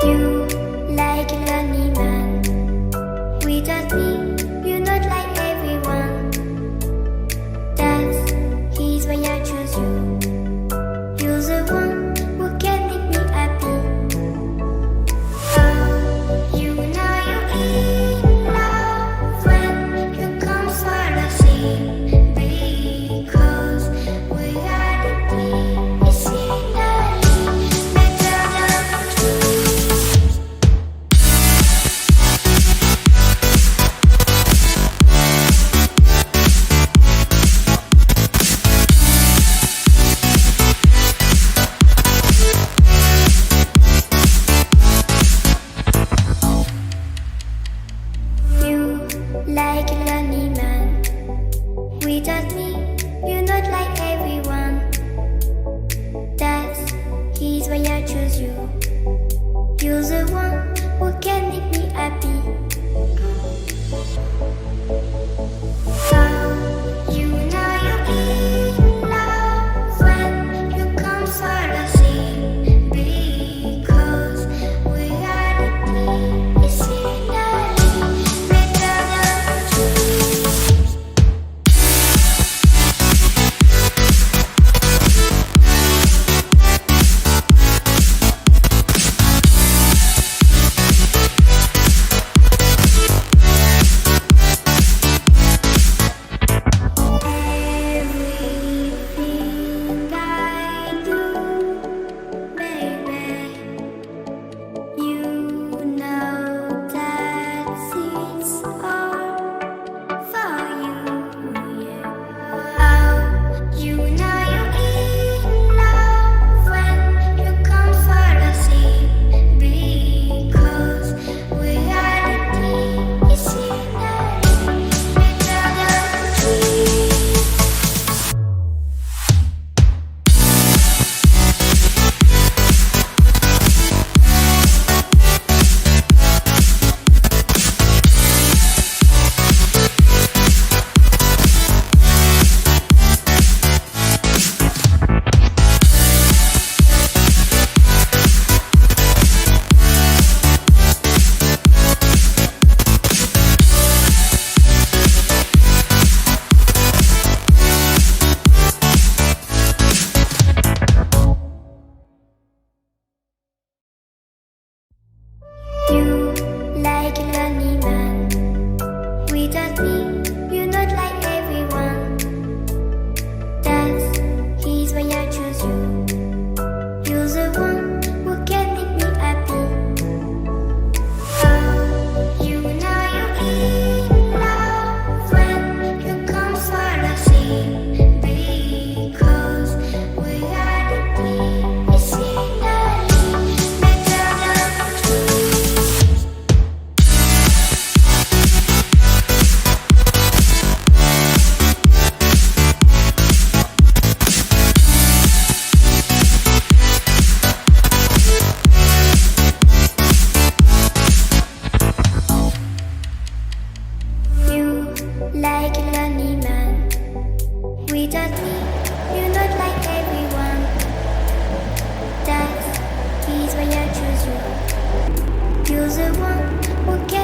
You like a lonely man. Without me, you're not like everyone. That's he's why I choose you. You're the one who can make me happy. Oh, you know you're in love when you come for the sea. Because reality is finally better than truth. You like a lonely man. Without me, you're not like everyone. That's he's why I choose you. You're the one who can make me happy. Oh, you know you're in love when you come for the sea. Because reality is finally better than truth. Everything I do, baby, you know that it's all for you, yeah. Oh, you know you're in love when you come for the sea. Because reality is finally better than truth. You like a lonely man. Without me, you're not like everyone. That's he's why I choose you. You're the one who can make me happy. Oh, you know you're in love when you come for the sea. Because reality is finally better than truth. You like a lonely man. Without me, you're not like everyone. That's he's why I choose you. You're the one who can